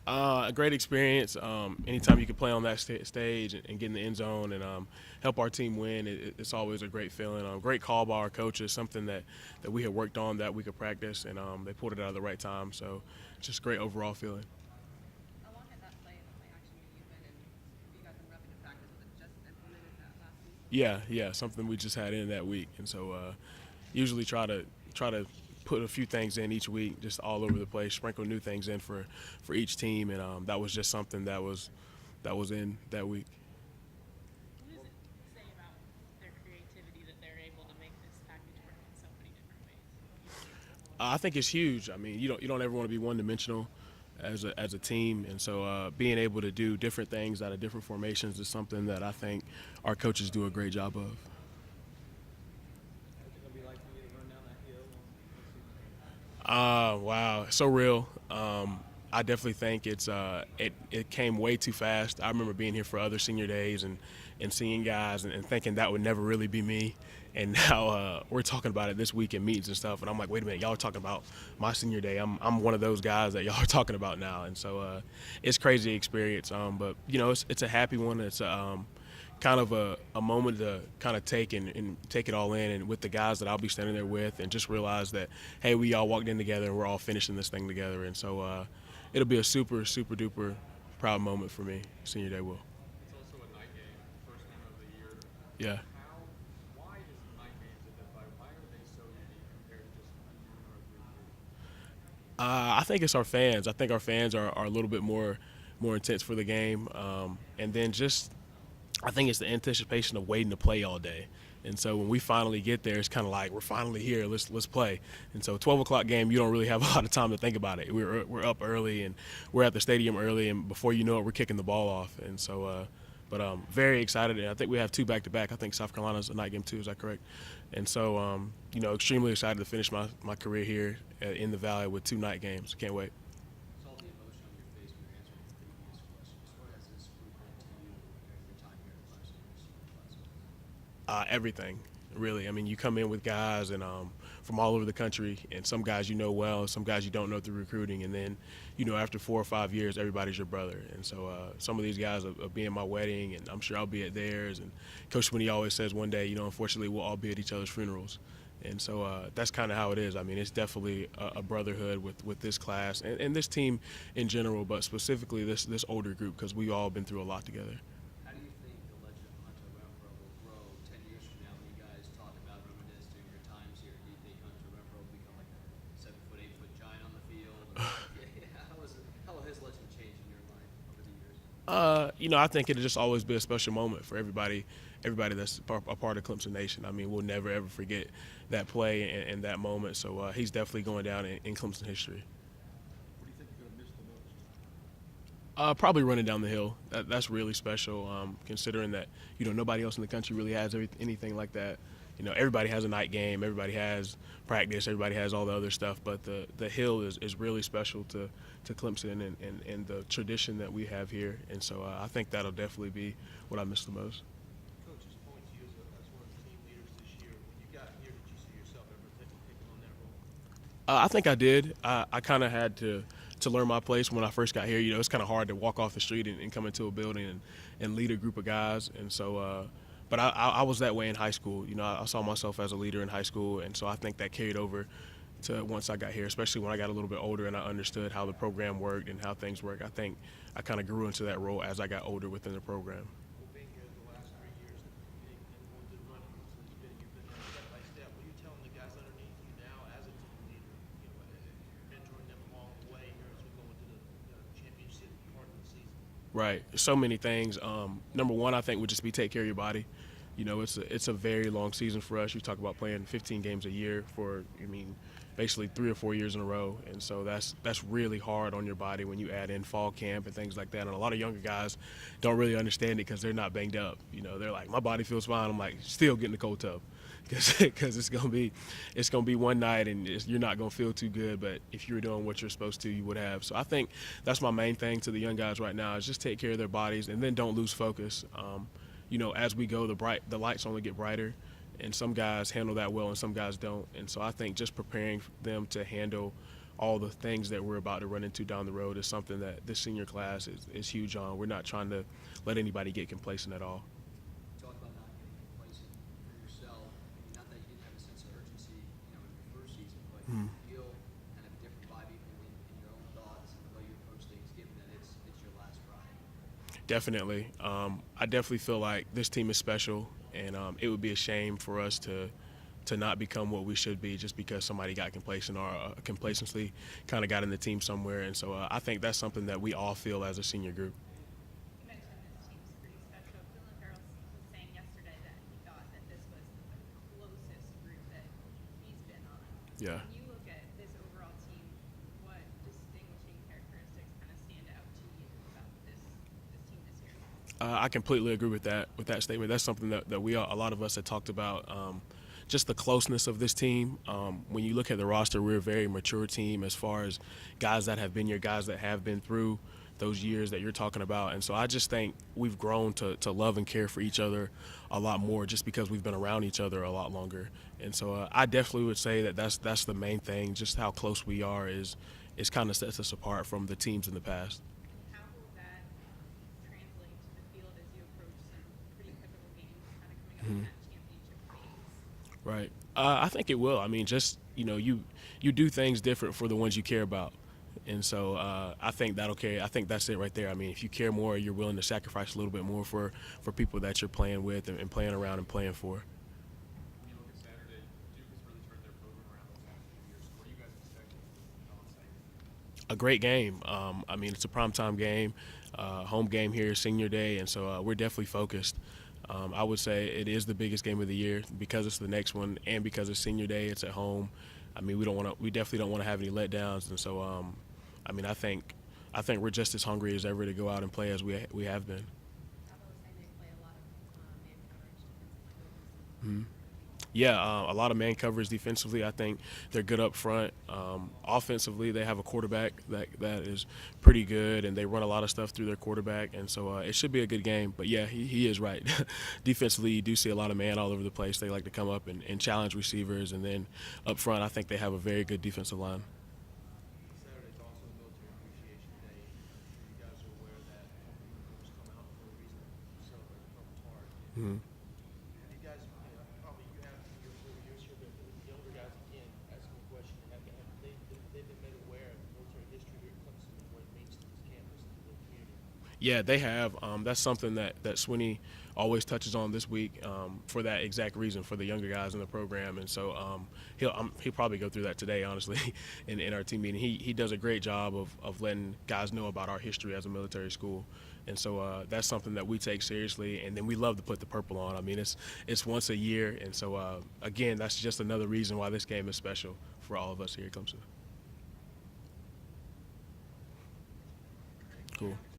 A great experience. Anytime you can play on that stage and get in the end zone and help our team win, it's always a great feeling. Great call by our coaches, something that we had worked on that we could practice, and they pulled it out at the right time. So just great overall feeling. How long had that play action meeting been, and you guys been repping in practice? Was it just implemented that last week? Yeah, something we just had in that week, and so usually try to put a few things in each week, just all over the place, sprinkle new things in for each team, and that was just something that was in that week. What does it say about their creativity that they're able to make this package work in so many different ways? I think it's huge. I mean, you don't ever want to be one dimensional as a team, and so being able to do different things out of different formations is something that I think our coaches do a great job of. What's it gonna be like for you to run down that hill on Super Bowl? Wow, so real. I definitely think it came way too fast. I remember being here for other senior days and seeing guys and thinking that would never really be me. And now we're talking about it this week in meetings and stuff. And I'm like, wait a minute, y'all are talking about my senior day. I'm one of those guys that y'all are talking about now. And so it's crazy experience. But it's a happy one. It's kind of a moment to kind of take and take it all in, and with the guys that I'll be standing there with, and just realize that, hey, we all walked in together and we're all finishing this thing together. And so it'll be a super duper proud moment for me. Senior day will. It's also a night game, first game of the year. Yeah. Why does night games identify? Why are they so unique compared to just a noon or a 3:30? I think it's our fans. I think our fans are a little bit more intense for the game, and then just I think it's the anticipation of waiting to play all day. And so when we finally get there, it's kind of like we're finally here. Let's play. And so 12 o'clock game, you don't really have a lot of time to think about it. We're up early and we're at the stadium early, and before you know it, we're kicking the ball off. And so, but very excited. And I think we have two back to back. I think South Carolina's a night game too. Is that correct? And so, extremely excited to finish my career here in the Valley with two night games. Can't wait. With all the emotion on your face when you're answering the previous questions, what has this group meant to you during your time here at Clemson and receiving Clemson? Everything, really. I mean, you come in with guys and from all over the country, and some guys you know well, some guys you don't know through recruiting, and then after 4 or 5 years, everybody's your brother. And so some of these guys will be in my wedding, and I'm sure I'll be at theirs. And Coach Sweeney always says one day, unfortunately, we'll all be at each other's funerals. And so that's kind of how it is. I mean, it's definitely a brotherhood with this class and this team in general, but specifically this older group, because we've all been through a lot together. How do you think the legend of Hunter Renfro will grow 10 years from now when you guys talk about reminiscing your times here? Do you think Hunter Renfro will become like a 7 foot, 8 foot giant on the field? Or, how will his legend change in your life over the years? I think it'll just always be a special moment for everybody that's a part of Clemson Nation. I mean, we'll never ever forget that play and that moment. So he's definitely going down in Clemson history. What do you think you're gonna miss the most? Probably running down the hill. That's really special, considering that nobody else in the country really has anything like that. Everybody has a night game, everybody has practice, everybody has all the other stuff, but the hill is really special to Clemson and the tradition that we have here. And so I think that'll definitely be what I miss the most. Coaches point to you as one of the team leaders this year. When you got here, did you see yourself ever taking on that role? I think I did. I kind of had to learn my place when I first got here. It's kind of hard to walk off the street and come into a building and lead a group of guys. And so, but I was that way in high school. I saw myself as a leader in high school, and so I think that carried over to once I got here, especially when I got a little bit older and I understood how the program worked and how things work. I think I kind of grew into that role as I got older within the program. Well, being here the last 3 years and going through the running since you've been there step by step, what are you telling the guys underneath you now as a team leader? Mentoring them along the way here as we go into the championship part of the season. Right. So many things. Number one, I think would just be take care of your body. It's a very long season for us. You talk about playing 15 games a year for, basically 3 or 4 years in a row, and so that's really hard on your body when you add in fall camp and things like that. And a lot of younger guys don't really understand it because they're not banged up. They're like, my body feels fine. I'm like, still get in the cold tub, because it's gonna be one night and you're not gonna feel too good. But if you were doing what you're supposed to, you would have. So I think that's my main thing to the young guys right now is just take care of their bodies and then don't lose focus. As we go, the lights only get brighter, and some guys handle that well and some guys don't. And so I think just preparing them to handle all the things that we're about to run into down the road is something that this senior class is huge on. We're not trying to let anybody get complacent at all. Talk about not getting complacent for yourself. I mean, not that you didn't have a sense of urgency, in your first season, but you feel kind of a different vibe even in your own thoughts and the way you approach things, given that it's your last ride. Definitely. I definitely feel like this team is special, and it would be a shame for us to not become what we should be just because somebody got complacent or complacency kind of got in the team somewhere. And so I think that's something that we all feel as a senior group. You mentioned this team's pretty special. Milan Richard was saying yesterday that he thought that this was the closest group that he's been on. Yeah. When you look at this overall team, what distinguishing characteristics kind of stand out to you about this team this year? I completely agree with that statement. That's something that we a lot of us had talked about. Just the closeness of this team. When you look at the roster, we're a very mature team as far as guys that have been here, guys that have been through those years that you're talking about. And so I just think we've grown to love and care for each other a lot more just because we've been around each other a lot longer. And so I definitely would say that that's the main thing. Just how close we are is kind of sets us apart from the teams in the past. How will that translate to the field as you approach some pretty pivotal games kind of coming up in that championship phase? Right. I think it will. I mean, just you do things different for the ones you care about, and so I think that'll carry. I think that's it right there. I mean, if you care more, you're willing to sacrifice a little bit more for people that you're playing with and playing around and playing for. When you look at Saturday, Duke has really turned their program around those last few years. What are you guys expecting on Saturday? A great game. I mean, it's a primetime game, home game here, senior day, and so we're definitely focused. I would say it is the biggest game of the year because it's the next one, and because it's senior day, it's at home. I mean, we definitely don't want to have any letdowns, and so I mean, I think we're just as hungry as ever to go out and play as we have been. Although saying they play a lot of man coverage defensively. Yeah, a lot of man coverage defensively. I think they're good up front. Offensively, they have a quarterback that is pretty good, and they run a lot of stuff through their quarterback, and so it should be a good game. But yeah, he is right. Defensively, you do see a lot of man all over the place. They like to come up and challenge receivers, and then up front, I think they have a very good defensive line. Saturday's also Military Appreciation Day. I'm sure you guys are aware that uniforms come out for a reason to celebrate the Purple Heart. Have you guys, probably you have in your 4 years here, but the younger guys, again, asking the question, they've been made aware of military history here at Clemson and what it means to this campus and to the community? Yeah, they have. That's something that Swinney always touches on this week for that exact reason, for the younger guys in the program. And so he'll probably go through that today, honestly, in our team meeting. He does a great job of letting guys know about our history as a military school. And so that's something that we take seriously. And then we love to put the purple on. I mean, it's once a year. And so, again, that's just another reason why this game is special for all of us here at Clemson. Cool.